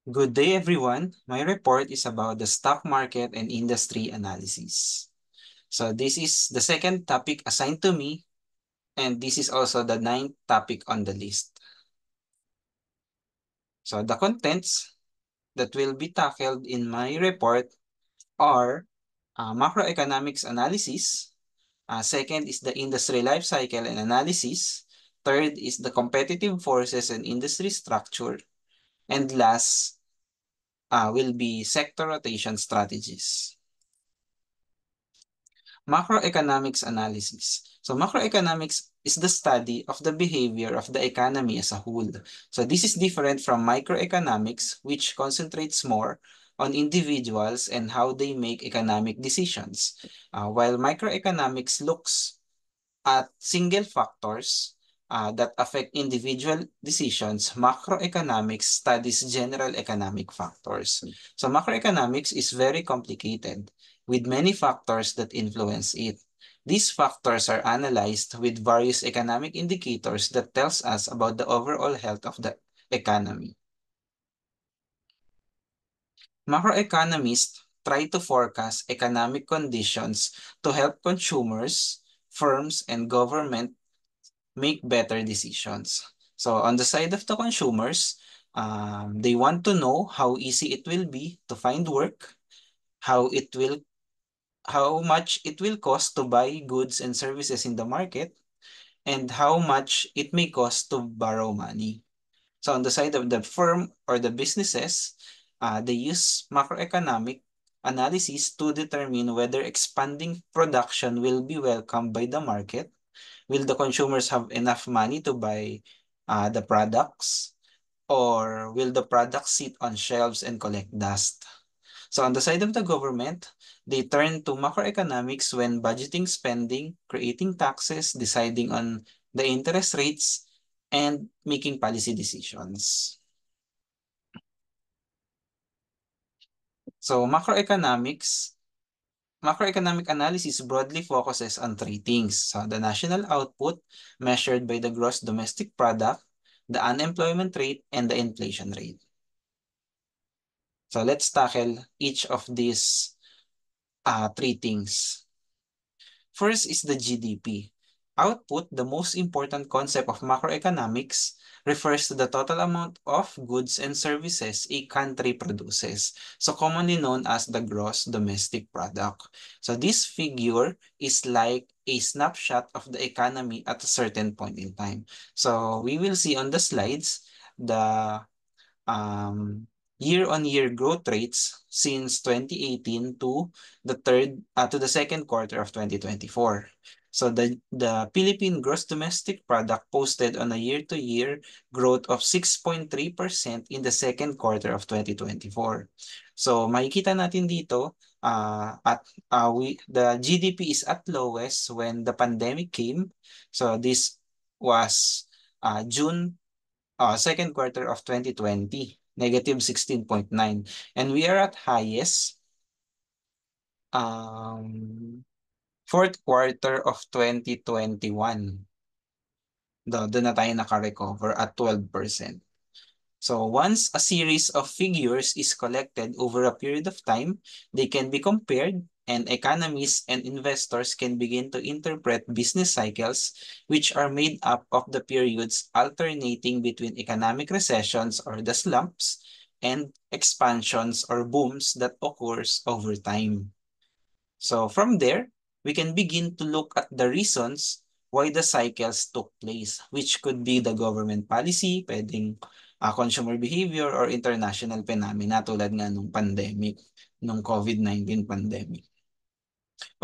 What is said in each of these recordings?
Good day, everyone. My report is about the stock market and industry analysis. So this is the second topic assigned to me, and this is also the ninth topic on the list. So the contents that will be tackled in my report are macroeconomics analysis. Second is the industry life cycle and analysis. Third is the competitive forces and industry structure. And last will be sector rotation strategies. Macroeconomics analysis. So macroeconomics is the study of the behavior of the economy as a whole. So this is different from microeconomics, which concentrates more on individuals and how they make economic decisions. While microeconomics looks at single factors that affect individual decisions, macroeconomics studies general economic factors. So macroeconomics is very complicated with many factors that influence it. These factors are analyzed with various economic indicators that tells us about the overall health of the economy. Macroeconomists try to forecast economic conditions to help consumers, firms, and government make better decisions. So on the side of the consumers, they want to know how easy it will be to find work, how it will, how much it will cost to buy goods and services in the market, and how much it may cost to borrow money. So on the side of the firm or the businesses, they use macroeconomic analysis to determine whether expanding production will be welcomed by the market. Will the consumers have enough money to buy the products? Or will the products sit on shelves and collect dust? So on the side of the government, they turn to macroeconomics when budgeting spending, creating taxes, deciding on the interest rates, and making policy decisions. So macroeconomic analysis broadly focuses on three things. So the national output measured by the gross domestic product, the unemployment rate, and the inflation rate. So let's tackle each of these three things. First is the GDP. Output, the most important concept of macroeconomics, refers to the total amount of goods and services a country produces, so commonly known as the gross domestic product. So this figure is like a snapshot of the economy at a certain point in time. So we will see on the slides the um, year-on-year growth rates since 2018 to the second quarter of 2024. So the Philippine gross domestic product posted on a year-to-year growth of 6.3% in the second quarter of 2024. So makikita natin dito the GDP is at lowest when the pandemic came. So this was June second quarter of 2020, negative 16.9. And we are at highest um, fourth quarter of 2021. Doon na tayo naka-recover at 12%. So once a series of figures is collected over a period of time, they can be compared and economists and investors can begin to interpret business cycles which are made up of the periods alternating between economic recessions or the slumps and expansions or booms that occurs over time. So from there, we can begin to look at the reasons why the cycles took place, which could be the government policy, pwedeng consumer behavior, or international phenomena tulad nga nung pandemic, nung COVID-19 pandemic.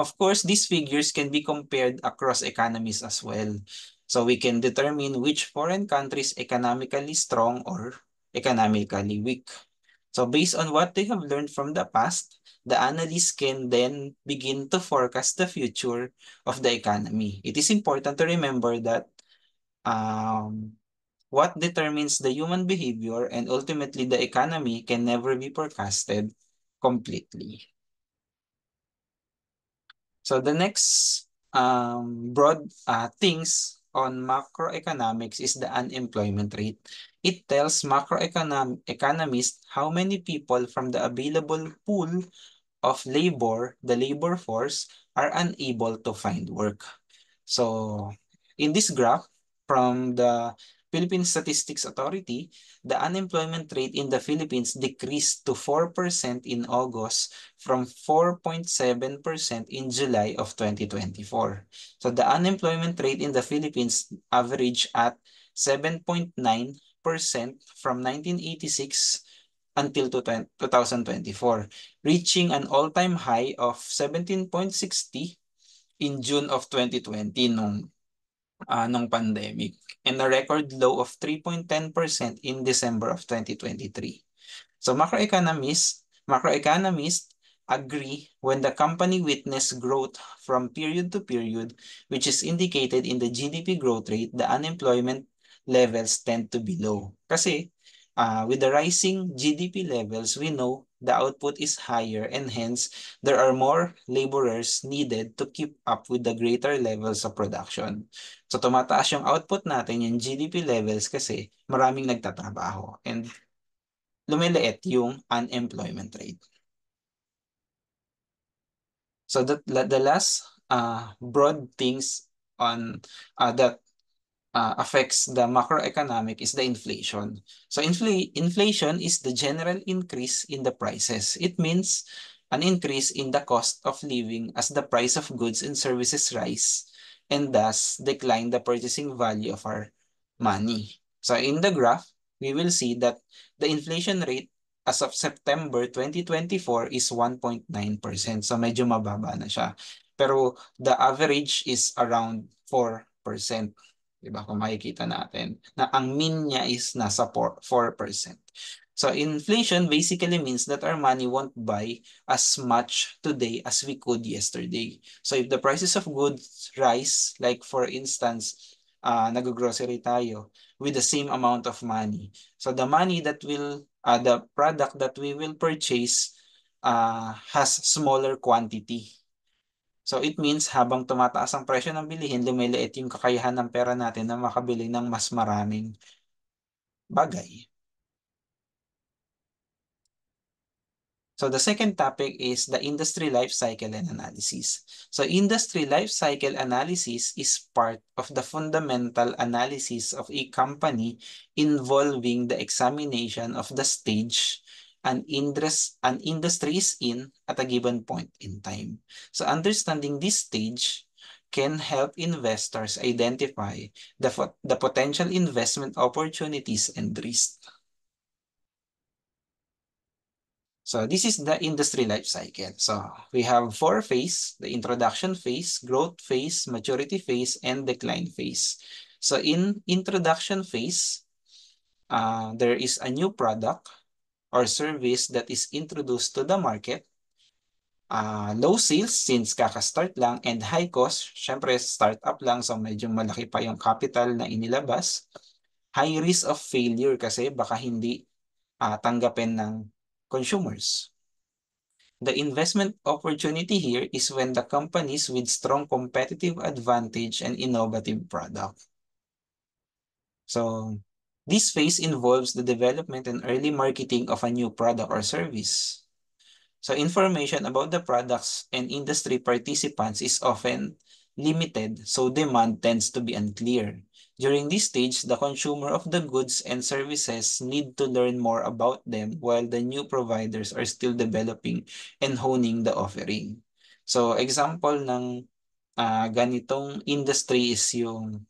Of course, these figures can be compared across economies as well. So we can determine which foreign countries economically strong or economically weak. So based on what they have learned from the past, the analysts can then begin to forecast the future of the economy. It is important to remember that um, what determines the human behavior and ultimately the economy can never be forecasted completely. So the next broad things on macroeconomics is the unemployment rate. It tells economists how many people from the available pool of labor, the labor force, are unable to find work. So, in this graph from the Philippine Statistics Authority, the unemployment rate in the Philippines decreased to 4% in August from 4.7% in July of 2024. So, the unemployment rate in the Philippines averaged at 7.9% from 1986 until 2024, reaching an all-time high of 17.60 in June of 2020 nung pandemic, and a record low of 3.10% in December of 2023. So macroeconomists agree when the company witness growth from period to period, which is indicated in the GDP growth rate, the unemployment levels tend to be low. Kasi with the rising GDP levels, we know the output is higher and hence there are more laborers needed to keep up with the greater levels of production. So tumataas yung output natin, yung GDP levels kasi maraming nagtatrabaho and lumiliit yung unemployment rate. So the last broad things on that affects the macroeconomic is the inflation. So inflation is the general increase in the prices. It means an increase in the cost of living as the price of goods and services rise and thus decline the purchasing value of our money. So in the graph, we will see that the inflation rate as of September 2024 is 1.9%. So medyo mababa na siya. Pero the average is around 4%. Diba? Kung makikita natin na ang mean niya is nasa 4%. So inflation basically means that our money won't buy as much today as we could yesterday. So if the prices of goods rise, like for instance, nag-grocery tayo with the same amount of money. So the money that will, the product that we will purchase has smaller quantity. So it means habang tumataas ang presyo ng bilihin, lumiliit yung kakayahan ng pera natin na makabili ng mas maraming bagay. So the second topic is the industry life cycle and analysis. So industry life cycle analysis is part of the fundamental analysis of a company involving the examination of the stage an industry is in at a given point in time. So understanding this stage can help investors identify the potential investment opportunities and risks. So this is the industry life cycle. So we have 4 phases: the introduction phase, growth phase, maturity phase, and decline phase. So in introduction phase, there is a new product or service that is introduced to the market. Low sales since kaka-start lang, and high cost, syempre start-up lang, so medyo malaki pa yung capital na inilabas. High risk of failure kasi baka hindi tanggapin ng consumers. The investment opportunity here is when the companies with strong competitive advantage and innovative product. So this phase involves the development and early marketing of a new product or service. So information about the products and industry participants is often limited, so demand tends to be unclear. During this stage, the consumer of the goods and services need to learn more about them while the new providers are still developing and honing the offering. So example ng ganitong industry is yung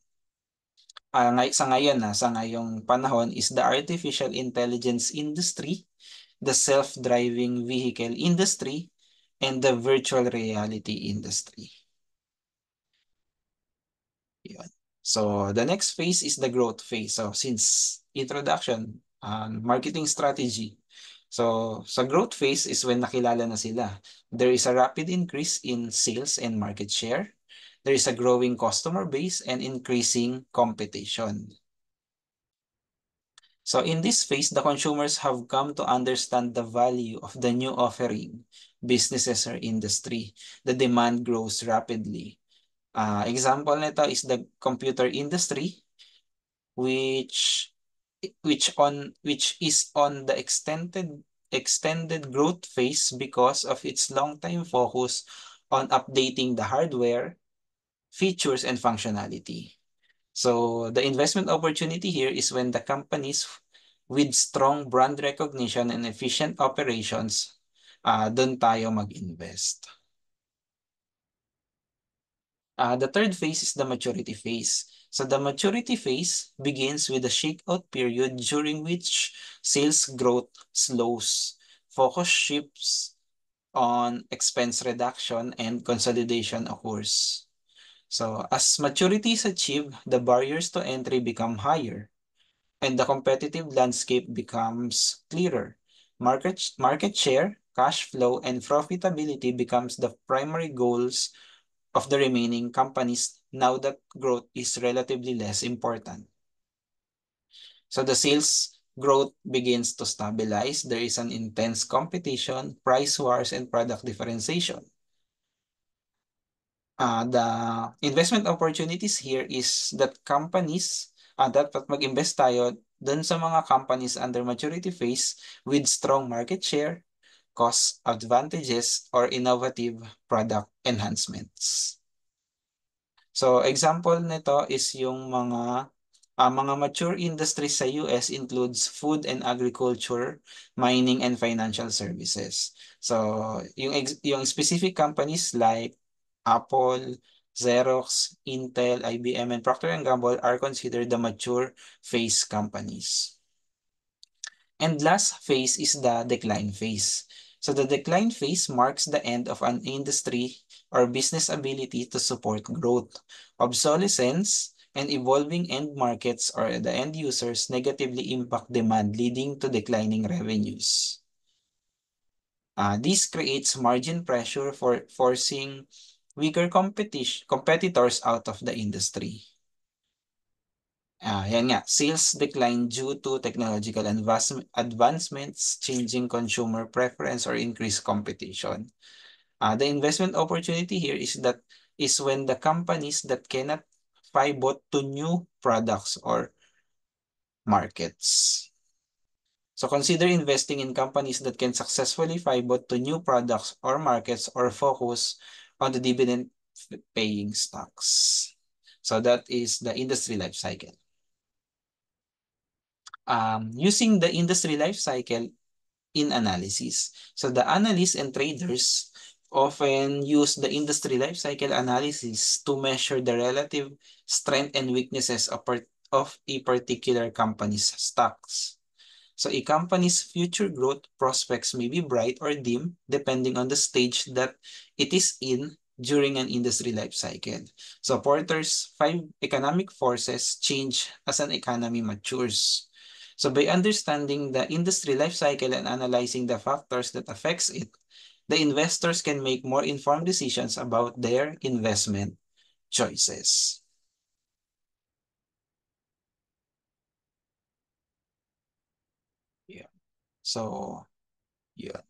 sa ngayong panahon is the artificial intelligence industry, the self-driving vehicle industry, and the virtual reality industry. Yun. So the next phase is the growth phase. So since introduction, marketing strategy. So sa growth phase is when nakilala na sila. There is a rapid increase in sales and market share. There is a growing customer base and increasing competition. So in this phase, the consumers have come to understand the value of the new offering, businesses or industry. The demand grows rapidly. Example nito is the computer industry, which which is on the extended growth phase because of its long time focus on updating the hardware, features, and functionality. So the investment opportunity here is when the companies with strong brand recognition and efficient operations, doon tayo mag-invest. The third phase is the maturity phase. So the maturity phase begins with the shakeout period during which sales growth slows, focus shifts on expense reduction, and consolidation occurs. So as maturity is achieved, the barriers to entry become higher and the competitive landscape becomes clearer. Market share, cash flow, and profitability becomes the primary goals of the remaining companies now that growth is relatively less important. So the sales growth begins to stabilize. There is an intense competition, price wars, and product differentiation. The investment opportunities here is that companies, dapat mag-invest tayo dun sa mga companies under maturity phase with strong market share, cost advantages, or innovative product enhancements. So example nito is yung mga mature industries sa US includes food and agriculture, mining, and financial services. So yung specific companies like Apple, Xerox, Intel, IBM, and Procter and Gamble are considered the mature phase companies. And last phase is the decline phase. So the decline phase marks the end of an industry or business ability to support growth. Obsolescence and evolving end markets or the end users negatively impact demand, leading to declining revenues. This creates margin pressure for forcing weaker competitors out of the industry. Yan nga, sales decline due to technological advancements, changing consumer preference, or increased competition. The investment opportunity here is when the companies that cannot pivot to new products or markets. So consider investing in companies that can successfully pivot to new products or markets or focus on the dividend paying stocks. So that is the industry life cycle. Using the industry life cycle in analysis. So the analysts and traders often use the industry life cycle analysis to measure the relative strength and weaknesses of a particular company's stocks. So a company's future growth prospects may be bright or dim depending on the stage that it is in during an industry life cycle. So Porter's 5 economic forces change as an economy matures. So by understanding the industry life cycle and analyzing the factors that affects it, the investors can make more informed decisions about their investment choices. Yeah. So, yeah.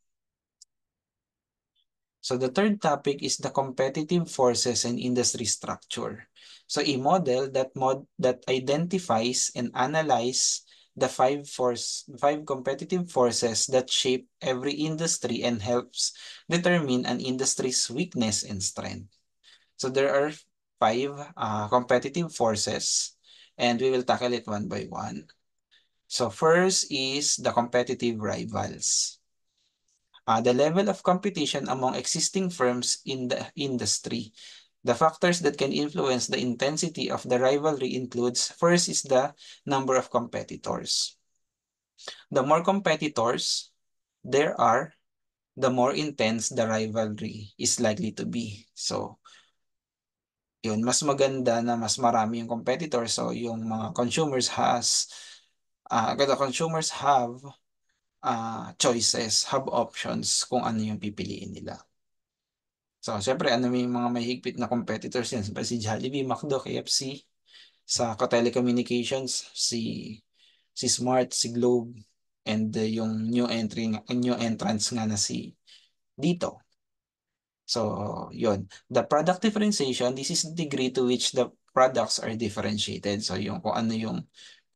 So the third topic is the competitive forces and industry structure. So a model that identifies and analyze the five competitive forces that shape every industry and helps determine an industry's weakness and strength. So there are five competitive forces, and we will tackle it one by one. So first is the competitive rivals. The level of competition among existing firms in the industry. The factors that can influence the intensity of the rivalry includes, first is the number of competitors. The more competitors there are, the more intense the rivalry is likely to be. So, yun, mas maganda na mas marami yung competitors. So, yung mga the consumers have choices, have options kung ano yung pipiliin nila. So, syempre, may mga mahigpit na competitors yan. Siyempre, si Jollibee, McDo, KFC. Sa telecommunications, si Smart, si Globe, and yung new entrance nga na si Dito. So, yun. The product differentiation, this is the degree to which the products are differentiated. So, yung kung ano yung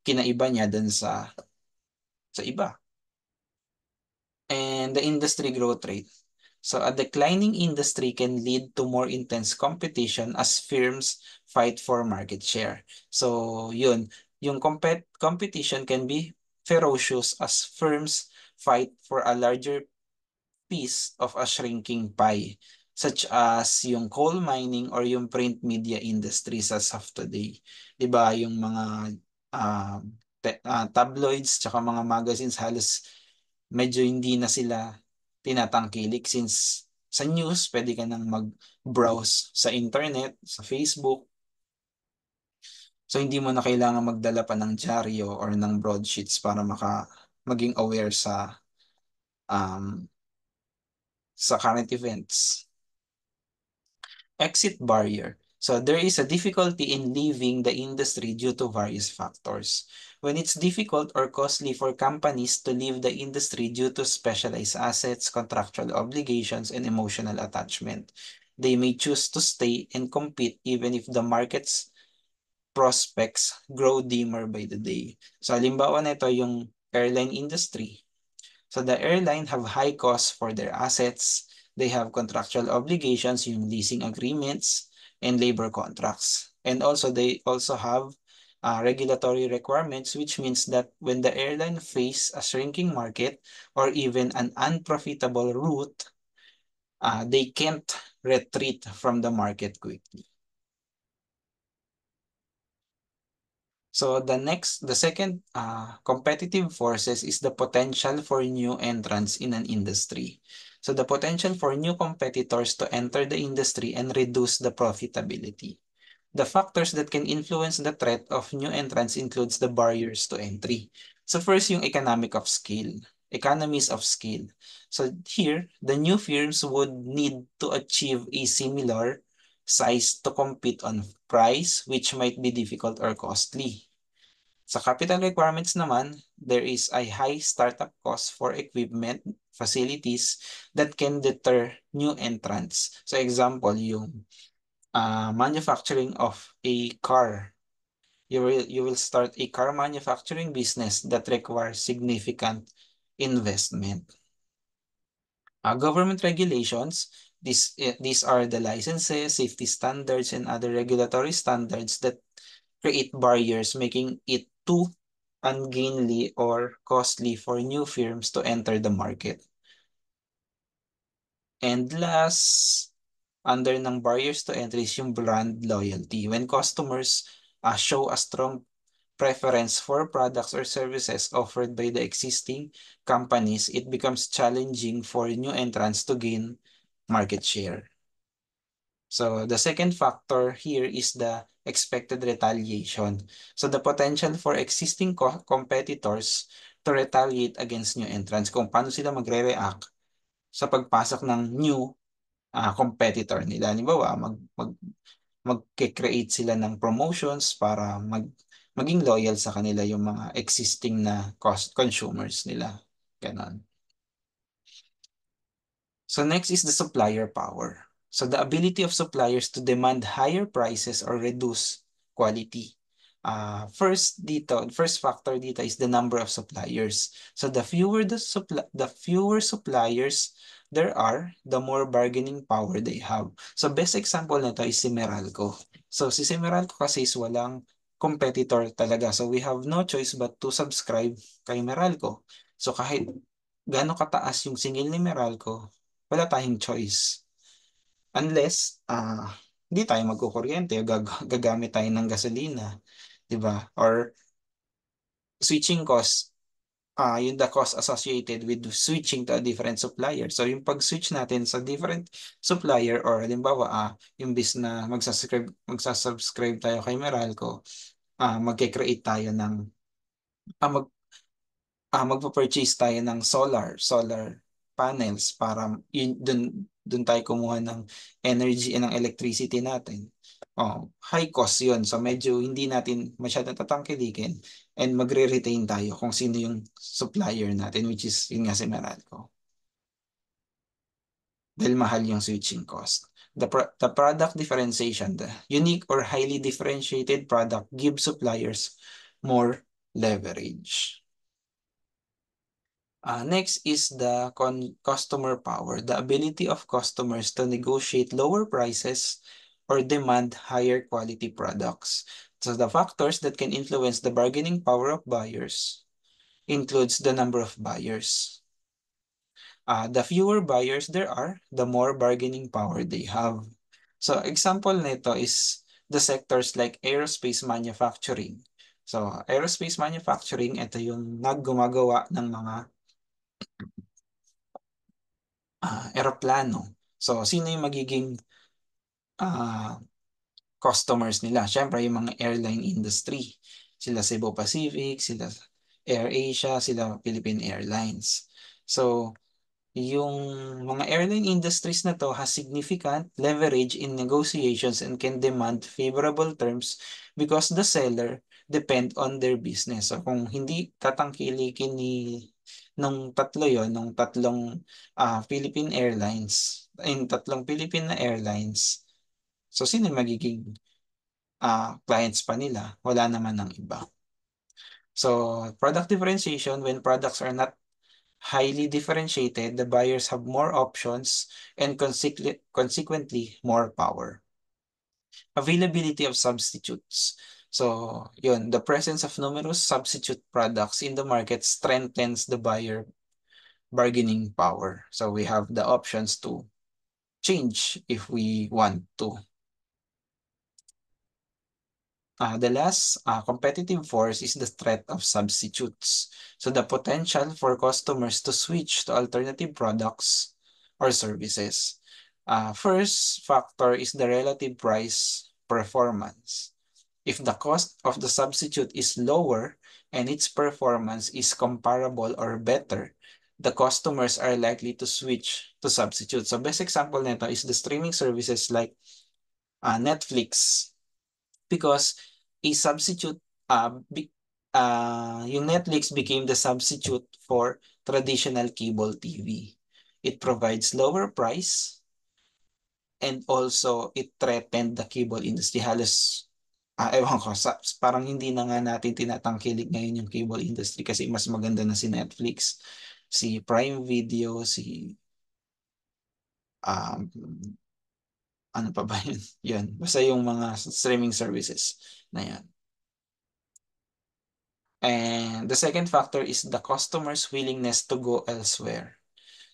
kinaiba niya dun sa iba. And the industry growth rate. So, a declining industry can lead to more intense competition as firms fight for market share. So, yun. Yung competition can be ferocious as firms fight for a larger piece of a shrinking pie, such as yung coal mining or yung print media industries as of today. 'Di ba yung mga ah, tabloids tsaka mga magazines halos medyo hindi na sila tinatangkilik since sa news pwede ka nang mag-browse sa internet, sa Facebook. So hindi mo na kailangan magdala pa ng dyaryo or ng broadsheets para maging aware um, sa current events. Exit barrier. So there is a difficulty in leaving the industry due to various factors. When it's difficult or costly for companies to leave the industry due to specialized assets, contractual obligations, and emotional attachment, they may choose to stay and compete even if the market's prospects grow dimmer by the day. So halimbawa nito yung airline industry. So the airline have high costs for their assets. They have contractual obligations, yung leasing agreements and labor contracts. And also they also have regulatory requirements, which means that when the airline face a shrinking market or even an unprofitable route, they can't retreat from the market quickly. So the second competitive forces is the potential for new entrants in an industry. So the potential for new competitors to enter the industry and reduce the profitability. The factors that can influence the threat of new entrants includes the barriers to entry. So first, yung economies of scale. So here, the new firms would need to achieve a similar size to compete on price, which might be difficult or costly. Sa capital requirements naman, there is a high startup cost for equipment, facilities that can deter new entrants. So example, yung manufacturing of a car. You will start a car manufacturing business that requires significant investment. Government regulations, these are the licenses, safety standards, and other regulatory standards that create barriers, making it too ungainly or costly for new firms to enter the market. And last, under ng barriers to entry is yung brand loyalty. When customers show a strong preference for products or services offered by the existing companies, it becomes challenging for new entrants to gain market share. So the second factor here is the expected retaliation. So the potential for existing competitors to retaliate against new entrants, kung paano sila magre-react sa pagpasok ng new competitor nila. Halimbawa, mag-create sila ng promotions para maging loyal sa kanila yung mga existing na consumers nila. Ganon. So next is the supplier power. So the ability of suppliers to demand higher prices or reduce quality. First factor dito is the number of suppliers. So the fewer suppliers there are, the more bargaining power they have. So best example nito is si Meralco. So si Meralco kasi is walang competitor talaga. So we have no choice but to subscribe kay Meralco. So kahit gaano kataas yung singil ni Meralco, wala tayong choice. Unless, hindi tayo magkukuryente, gagamit tayo ng gasolina, di ba? Or switching cost, yung the cost associated with switching to a different supplier. So yung pag-switch natin sa different supplier or halimbawa, imbis na magsasubscribe tayo kay Meralco, magke-create tayo ng, mag magpo-purchase tayo ng solar panels para yun, dun tayo kumuha ng energy and ng electricity natin. High cost yun. So medyo hindi natin masyadong tatangkilikin and magre-retain tayo kung sino yung supplier natin, which is yun nga si Meralco. dahil mahal yung switching cost. The product differentiation, the unique or highly differentiated product gives suppliers more leverage. Next is the customer power, the ability of customers to negotiate lower prices or demand higher quality products. So the factors that can influence the bargaining power of buyers includes the number of buyers. The fewer buyers there are, the more bargaining power they have. So example nito is the sectors like aerospace manufacturing. So aerospace manufacturing, ito yung naggumagawa ng mga eroplano. So sino yung magiging ah, customers nila? Siyempre yung mga airline industry. Sila Cebu Pacific, sila AirAsia, sila Philippine Airlines. So yung mga airline industries na to has significant leverage in negotiations and can demand favorable terms because the seller depend on their business. So kung hindi tatangkilikin nung tatlo yon, nung tatlong Philippine Airlines, yung tatlong Philippine na airlines, so sino yung magiging clients pa nila? Wala naman ng iba. So product differentiation, when products are not highly differentiated, the buyers have more options and consequently more power. Availability of substitutes. So, yun, the presence of numerous substitute products in the market strengthens the buyer bargaining power. So, we have the options to change if we want to. The last competitive force is the threat of substitutes. So the potential for customers to switch to alternative products or services. First factor is the relative price performance. If the cost of the substitute is lower and its performance is comparable or better, the customers are likely to switch to substitute. So best example nito is the streaming services like Netflix, because a substitute yung Netflix became the substitute for traditional cable TV. It provides lower price and also it threatened the cable industry. Halos ewan ko, parang hindi na nga natin tinatangkilik ngayon yung cable industry kasi mas maganda na si Netflix, si Prime Video, si um, ano pa ba yun? Yun. Basta yung mga streaming services na yan. And the second factor is the customer's willingness to go elsewhere.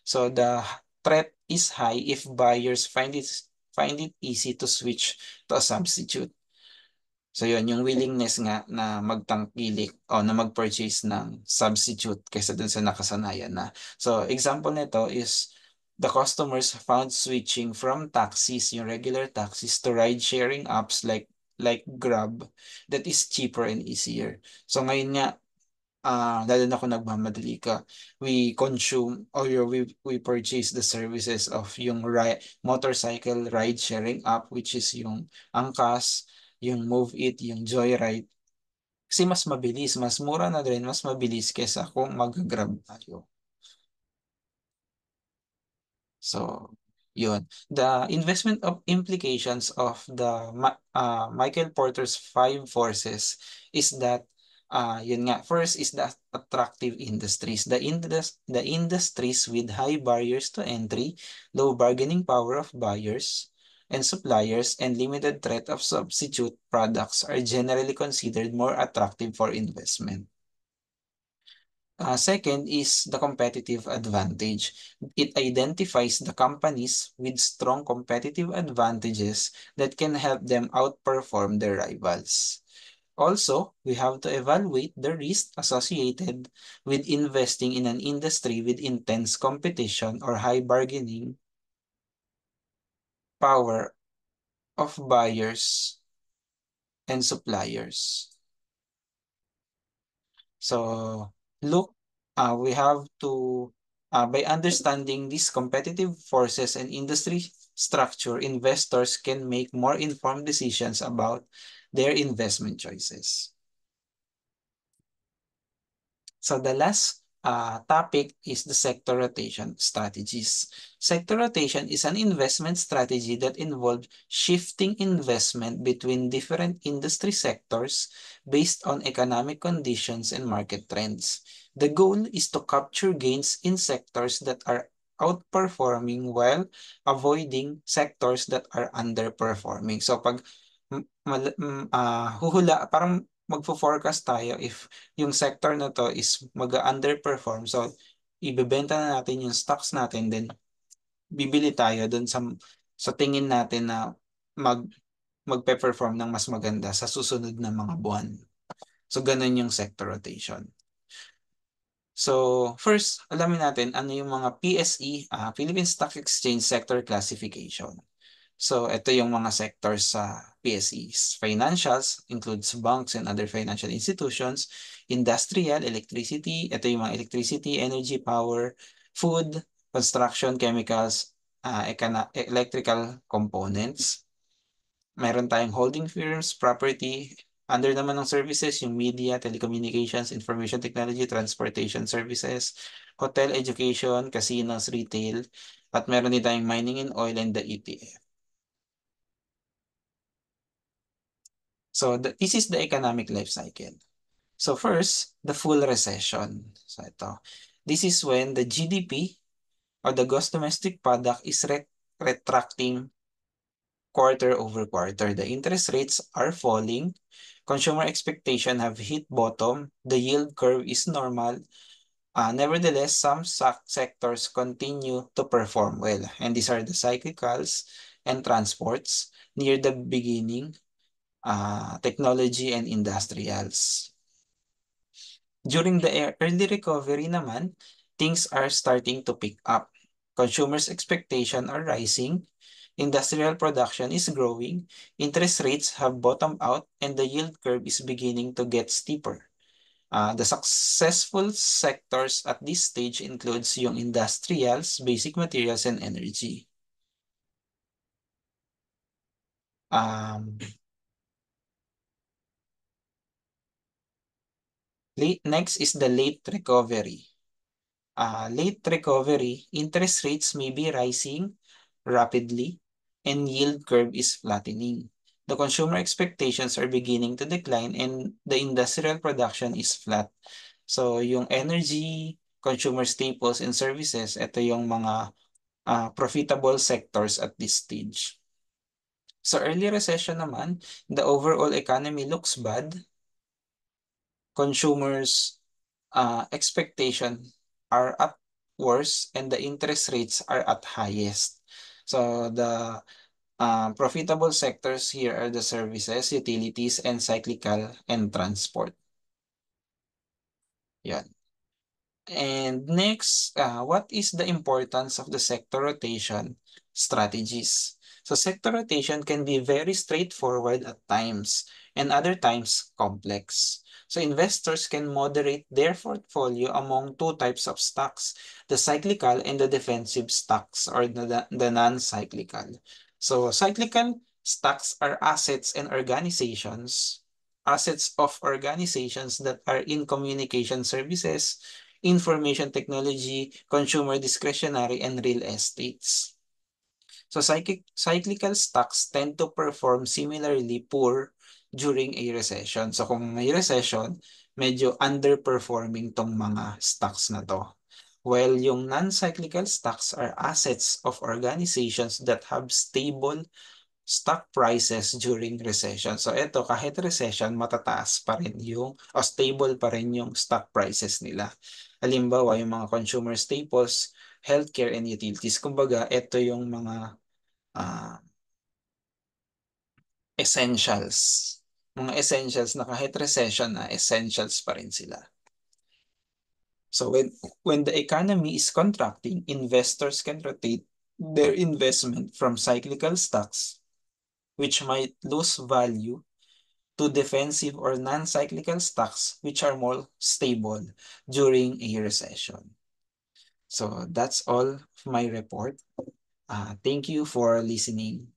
So the threat is high if buyers find it easy to switch to a substitute. So yun, yung willingness nga na magtangkilik o na mag-purchase ng substitute kaysa dun sa nakasanayan na. So example nito is the customers found switching from taxis, yung regular taxis, to ride-sharing apps like Grab that is cheaper and easier. So ngayon nga, lalo na kung nagmamadali ka, we consume or we purchase the services of yung motorcycle ride sharing app, which is yung Angkas, yung Move It, yung Joyride. Kasi mas mabilis, mas mura na rin, mas mabilis kesa kung mag-grab tayo. So, yun. The investment of implications of the Michael Porter's five forces is that yun nga, first is the attractive industries. The industries with high barriers to entry, low bargaining power of buyers and suppliers, and limited threat of substitute products are generally considered more attractive for investment. Second is the competitive advantage. It identifies the companies with strong competitive advantages that can help them outperform their rivals. Also, we have to evaluate the risk associated with investing in an industry with intense competition or high bargaining power of buyers and suppliers. So, we have to, by understanding these competitive forces and industry structure, investors can make more informed decisions about their investment choices. So the last topic is the sector rotation strategies. Sector rotation is an investment strategy that involves shifting investment between different industry sectors based on economic conditions and market trends. The goal is to capture gains in sectors that are outperforming while avoiding sectors that are underperforming. So pag huhula, parang magfo-forecast tayo if yung sector na to is mag-underperform. So, ibebenta na natin yung stocks natin, then bibili tayo dun sa tingin natin na mag magpe-perform ng mas maganda sa susunod na mga buwan. So, ganun yung sector rotation. So, first, alamin natin ano yung mga PSE, Philippine Stock Exchange Sector Classification. So, ito yung mga sectors sa PSEs. Financials includes banks and other financial institutions. Industrial, electricity, ito yung mga electricity, energy, power, food, construction, chemicals, electrical components. Meron tayong holding firms, property. Under naman ng services, yung media, telecommunications, information technology, transportation services, hotel, education, casinos, retail, at meron din tayong mining and oil and the ETF. So this is the economic life cycle. So first, the full recession. So ito. This is when the GDP or the gross domestic product is retracting quarter over quarter. The interest rates are falling. Consumer expectation have hit bottom. The yield curve is normal. Nevertheless, some sectors continue to perform well. And these are the cyclicals and transports near the beginning, technology and industrials. During the early recovery naman, things are starting to pick up. Consumers' expectations are rising, industrial production is growing, interest rates have bottomed out, and the yield curve is beginning to get steeper. The successful sectors at this stage includes yung industrials, basic materials, and energy. Next is the late recovery. Late recovery, interest rates may be rising rapidly and yield curve is flattening. The consumer expectations are beginning to decline and the industrial production is flat. So yung energy, consumer staples, and services, ito yung mga profitable sectors at this stage. So early recession naman, the overall economy looks bad. Consumers' expectation are at worst and the interest rates are at highest. So the profitable sectors here are the services, utilities, and cyclical and transport. Yan. And next, what is the importance of the sector rotation strategies? So sector rotation can be very straightforward at times and other times complex. So investors can moderate their portfolio among two types of stocks, the cyclical and the defensive stocks or the non-cyclical. So cyclical stocks are assets of organizations that are in communication services, information technology, consumer discretionary, and real estates. So cyclical stocks tend to perform similarly poor during a recession. So kung may recession, medyo underperforming tong mga stocks na to. While yung non-cyclical stocks are assets of organizations that have stable stock prices during recession. So ito, kahit recession, matataas pa rin yung, o stable pa rin yung stock prices nila. Halimbawa, yung mga consumer staples, healthcare and utilities. Kumbaga, ito yung mga essentials. Mga essentials na kahit recession na, essentials pa rin sila. So when the economy is contracting, investors can rotate their investment from cyclical stocks, which might lose value, to defensive or non-cyclical stocks, which are more stable during a recession. So that's all of my report. Thank you for listening.